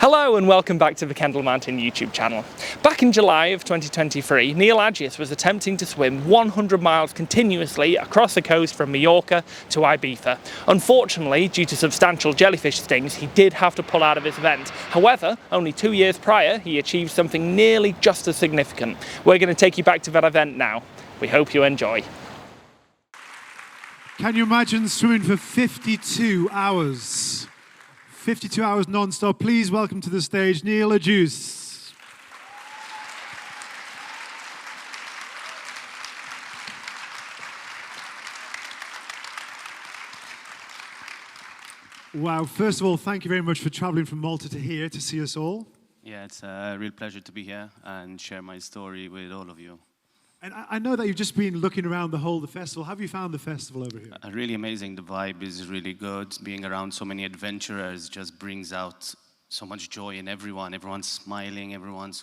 Hello and welcome back to the Kendal Mountain YouTube channel. Back in July of 2023, Neil Agius was attempting to swim 100 miles continuously across the coast from Mallorca to Ibiza. Unfortunately, due to substantial jellyfish stings, he did have to pull out of this event. However, only 2 years prior, he achieved something nearly just as significant. We're going to take you back to that event now. We hope you enjoy. Can you imagine swimming for 52 hours? 52 hours non-stop. Please welcome to the stage Neil Agius. Wow, first of all, thank you very much for traveling from Malta to here to see us all. Yeah, it's a real pleasure to be here and share my story with all of you. And I know that you've just been looking around the festival. How have you found the festival over here? Really amazing. The vibe is really good. Being around so many adventurers just brings out so much joy in everyone. Everyone's smiling, everyone's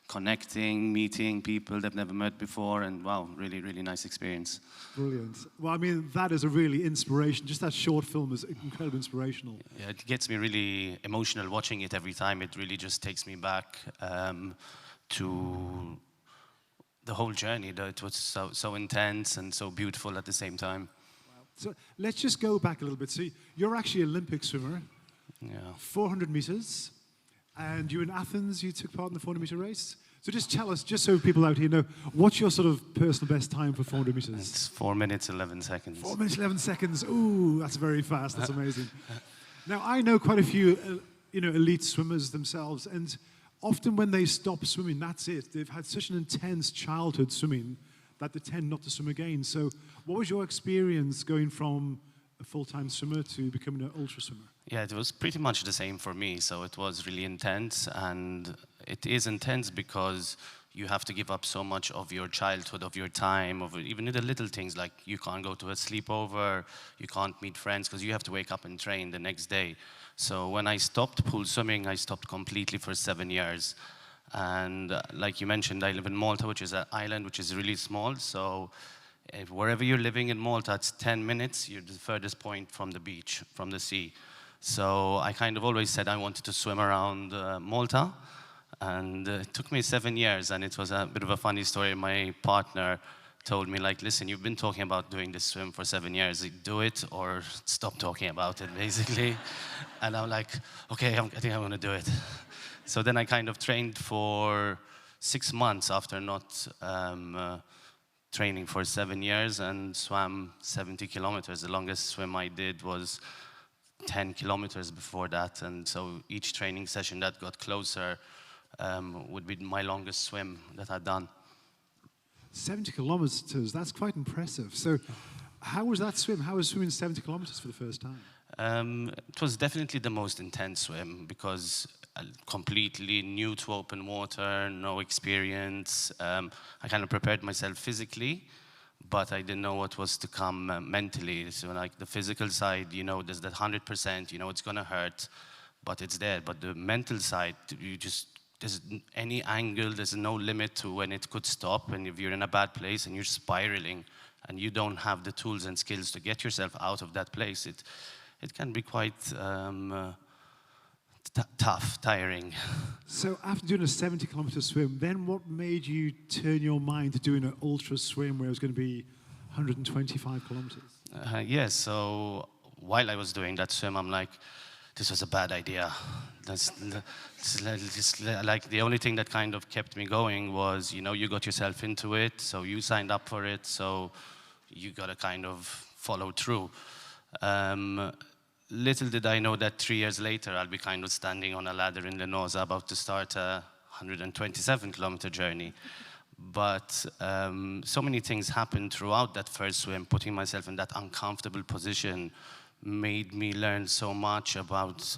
connecting, meeting people they've never met before, and wow, really, really nice experience. Brilliant. Well, I mean, that is a really inspiration. Just that short film is incredibly inspirational. Yeah, it gets me really emotional watching it every time. It really just takes me back to the whole journey. It was so intense and so beautiful at the same time. Wow. So let's just go back a little bit. So you're actually an Olympic swimmer. Yeah. 400 meters, and you in Athens, you took part in the 400 meter race. So just tell us, just so people out here know, what's your sort of personal best time for 400 meters? It's 4 minutes, 11 seconds. 4 minutes, 11 seconds. Ooh, that's very fast. That's amazing. Now, I know quite a few, elite swimmers themselves, and often when they stop swimming, that's it. They've had such an intense childhood swimming that they tend not to swim again. So what was your experience going from a full-time swimmer to becoming an ultra swimmer? Yeah, it was pretty much the same for me. So it was really intense, and it is intense because you have to give up so much of your childhood, of your time, of even the little things like you can't go to a sleepover, you can't meet friends because you have to wake up and train the next day. So when I stopped pool swimming, I stopped completely for 7 years. And like you mentioned, I live in Malta, which is an island which is really small. So wherever you're living in Malta, it's 10 minutes. You're the furthest point from the beach, from the sea. So I kind of always said I wanted to swim around Malta. And it took me 7 years, and it was a bit of a funny story. My partner told me, like, listen, you've been talking about doing this swim for 7 years. Do it or stop talking about it, basically. And I'm like, okay, I think I'm going to do it. So then I kind of trained for 6 months after not training for 7 years and swam 70 kilometers. The longest swim I did was 10 kilometers before that. And so each training session that got closer would be my longest swim that I'd done. 70 kilometers, that's quite impressive. So how was that swim? How was swimming 70 kilometers for the first time? It was definitely the most intense swim because completely new to open water, no experience. I kind of prepared myself physically, but I didn't know what was to come mentally. So like the physical side, there's that 100%, it's gonna hurt, but it's there. But the mental side, there's any angle, there's no limit to when it could stop. And if you're in a bad place and you're spiraling and you don't have the tools and skills to get yourself out of that place, it can be quite tough, tiring. So after doing a 70-kilometer swim, then what made you turn your mind to doing an ultra swim where it was going to be 125 kilometers? Yes, so while I was doing that swim, I'm like, this was a bad idea. Like the only thing that kind of kept me going was, you got yourself into it, so you signed up for it, so you got to kind of follow through. Little did I know that 3 years later, I'll be kind of standing on a ladder in Lenosa about to start a 127-kilometer journey. But so many things happened throughout that first swim. Putting myself in that uncomfortable position made me learn so much about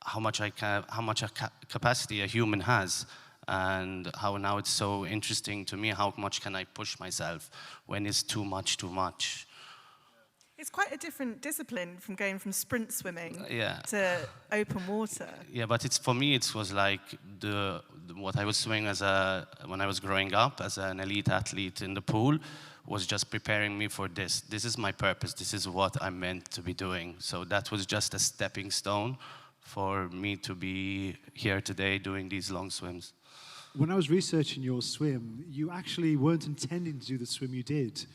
how much capacity a human has, and how now it's so interesting to me how much can I push myself when it's too much. It's quite a different discipline from going from sprint swimming to open water. Yeah, but for me, it was like what I was swimming when I was growing up as an elite athlete in the pool was just preparing me for this. This is my purpose. This is what I'm meant to be doing. So that was just a stepping stone for me to be here today doing these long swims. When I was researching your swim, you actually weren't intending to do the swim you did.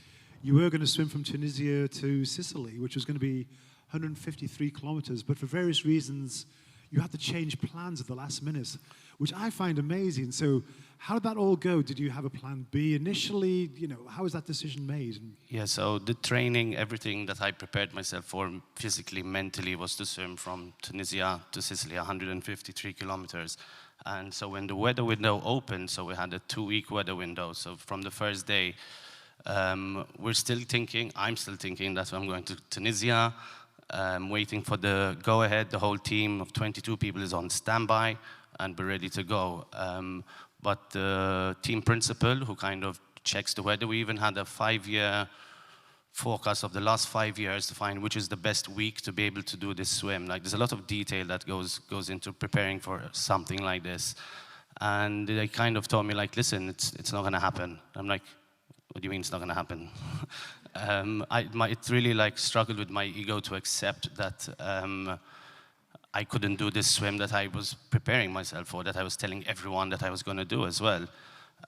You were going to swim from Tunisia to Sicily, which was going to be 153 kilometers, but for various reasons, you had to change plans at the last minute, which I find amazing. So how did that all go? Did you have a plan B initially? You know, how was that decision made? Yeah, so the training, everything that I prepared myself for physically, mentally, was to swim from Tunisia to Sicily, 153 kilometers. And so when the weather window opened, so we had a 2-week weather window. So from the first day, we're still thinking, I'm still thinking that I'm going to Tunisia, waiting for the go-ahead. The whole team of 22 people is on standby and we're ready to go. But the team principal, who kind of checks the weather, we even had a 5-year forecast of the last 5 years to find which is the best week to be able to do this swim. Like, there's a lot of detail that goes into preparing for something like this. And they kind of told me, like, listen, it's not gonna happen. I'm like, what do you mean it's not gonna happen? It really like struggled with my ego to accept that I couldn't do this swim that I was preparing myself for, that I was telling everyone that I was gonna do as well.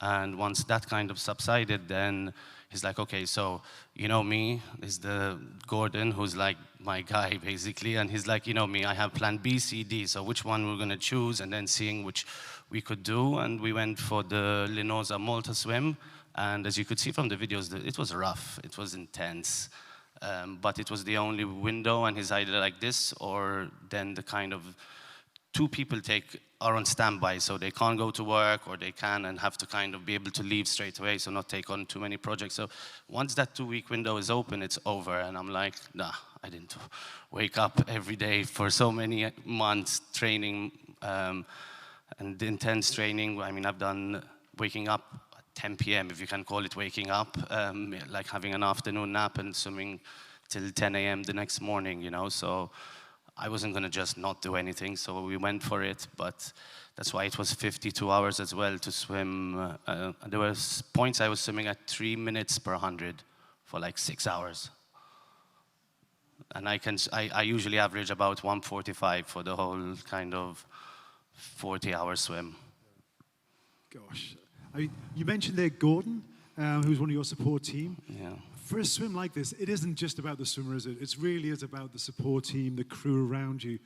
And once that kind of subsided, then he's like, okay, so you know me, is the Gordon, who's like my guy basically, and he's like, you know me, I have plan B, C, D, so which one we're gonna choose, and then seeing which we could do. And we went for the Linosa Malta swim, and as you could see from the videos, it was rough, it was intense, but it was the only window, and he's either like this, or then the kind of 2 people are on standby, so they can't go to work, or they can and have to kind of be able to leave straight away, so not take on too many projects. So once that 2-week window is open, it's over. And I'm like, nah, I didn't wake up every day for so many months training, and intense training. I mean, I've done waking up at 10 p.m., if you can call it waking up, like having an afternoon nap and swimming till 10 a.m. the next morning, you know, so I wasn't going to just not do anything, so we went for it. But that's why it was 52 hours as well to swim. There was points I was swimming at 3 minutes per 100 for like 6 hours. And I usually average about 1:45 for the whole kind of 40-hour swim. Gosh. You mentioned there Gordon, who's one of your support team. Yeah. For a swim like this, it isn't just about the swimmer, is it? It really is about the support team, the crew around you.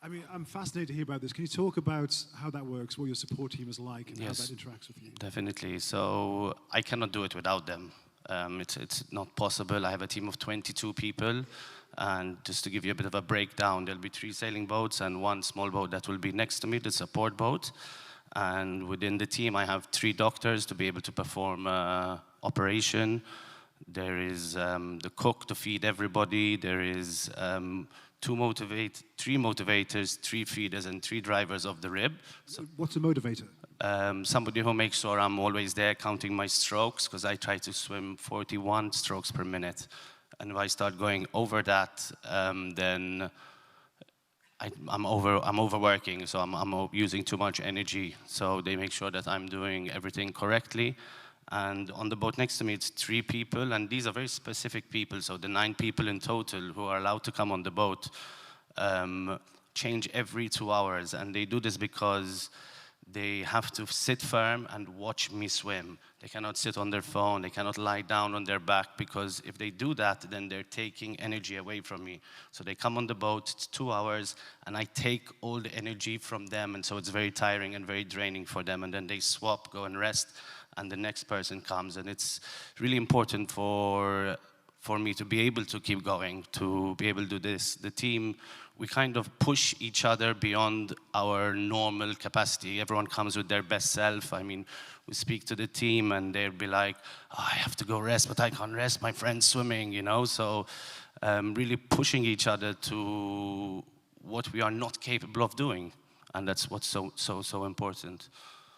I mean, I'm fascinated to hear about this. Can you talk about how that works, what your support team is like, and Yes, how that interacts with you? Definitely. So I cannot do it without them. It's not possible. I have a team of 22 people. And just to give you a bit of a breakdown, there'll be 3 sailing boats and 1 small boat that will be next to me, the support boat. And within the team, I have 3 doctors to be able to perform operation. There is the cook to feed everybody. There is 3 motivators, 3 feeders, and 3 drivers of the rib. So, what's a motivator? Somebody who makes sure I'm always there counting my strokes, because I try to swim 41 strokes per minute. And if I start going over that, then I'm overworking, so I'm using too much energy. So they make sure that I'm doing everything correctly. And on the boat next to me, it's 3 people, and these are very specific people. So the 9 people in total who are allowed to come on the boat change every 2 hours. And they do this because they have to sit firm and watch me swim. They cannot sit on their phone, they cannot lie down on their back, because if they do that, then they're taking energy away from me. So they come on the boat, it's 2 hours, and I take all the energy from them, and so it's very tiring and very draining for them. And then they swap, go and rest, and the next person comes. And it's really important for me to be able to keep going, to be able to do this. The team, we kind of push each other beyond our normal capacity. Everyone comes with their best self. I mean, we speak to the team and they'll be like, oh, I have to go rest, but I can't rest, my friend's swimming, you know? So really pushing each other to what we are not capable of doing. And that's what's so important.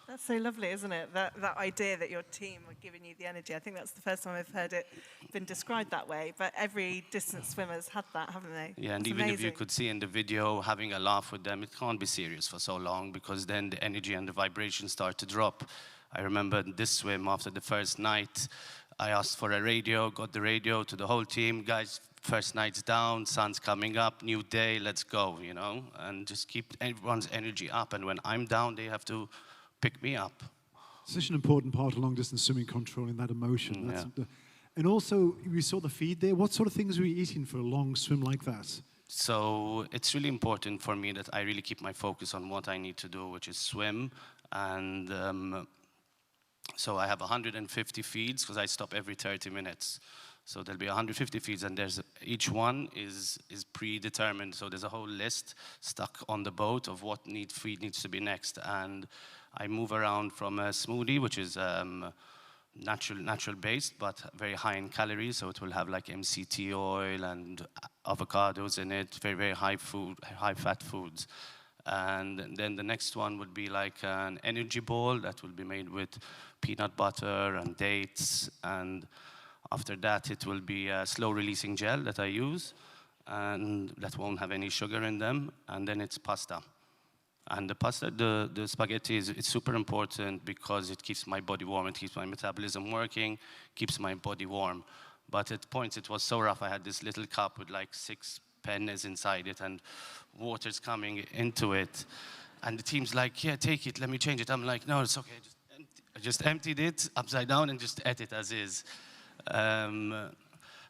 That's so lovely, isn't it? That idea that your team are giving you the energy. I think that's the first time I've heard it been described that way. But every distance swimmer's had that, haven't they? Yeah, and it's even amazing. if you could see in the video, having a laugh with them, it can't be serious for so long, because then the energy and the vibration start to drop. I remember this swim, after the first night, I asked for a radio, got the radio to the whole team. Guys, first night's down, sun's coming up, new day, let's go, you know, and just keep everyone's energy up. And when I'm down, they have to pick me up. Such an important part of long-distance swimming, controlling that emotion. And also, we saw the feed there. What sort of things were you eating for a long swim like that? So it's really important for me that I really keep my focus on what I need to do, which is swim. And so I have 150 feeds because I stop every 30 minutes. So there'll be 150 feeds, and each one is predetermined. So there's a whole list stuck on the boat of what feed needs to be next. And I move around from a smoothie, which is natural based, but very high in calories. So it will have like MCT oil and avocados in it, very, very high fat foods. And then the next one would be like an energy ball that will be made with peanut butter and dates. And after that, it will be a slow releasing gel that I use, and that won't have any sugar in them. And then it's pasta. And the pasta, the spaghetti, it's super important because it keeps my body warm, it keeps my metabolism working, keeps my body warm. But at points, it was so rough. I had this little cup with like 6 pennies inside it, and water's coming into it. And the team's like, yeah, take it, let me change it. I'm like, no, it's okay. I just emptied it upside down and just ate it as is.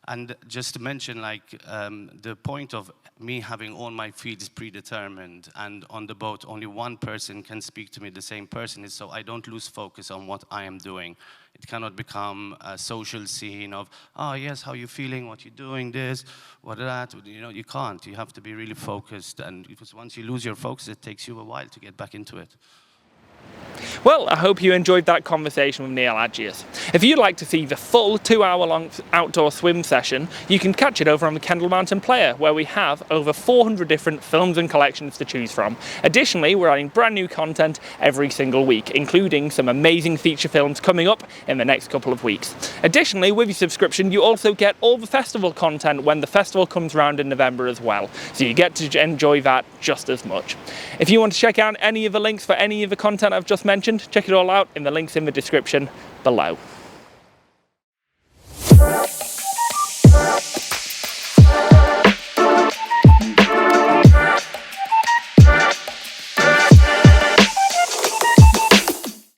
And just to mention, like, the point of me having all my feeds predetermined, and on the boat, only one person can speak to me, the same person, is so I don't lose focus on what I am doing. It cannot become a social scene of, oh, yes, how you feeling, what you doing, this, what that, you know, you can't. You have to be really focused, and because once you lose your focus, it takes you a while to get back into it. Well, I hope you enjoyed that conversation with Neil Agius. If you'd like to see the full 2-hour-long outdoor swim session, you can catch it over on the Kendal Mountain Player, where we have over 400 different films and collections to choose from. Additionally, we're adding brand new content every single week, including some amazing feature films coming up in the next couple of weeks. Additionally, with your subscription, you also get all the festival content when the festival comes around in November as well, so you get to enjoy that just as much. If you want to check out any of the links for any of the content I've just mentioned, check it all out in the links in the description below.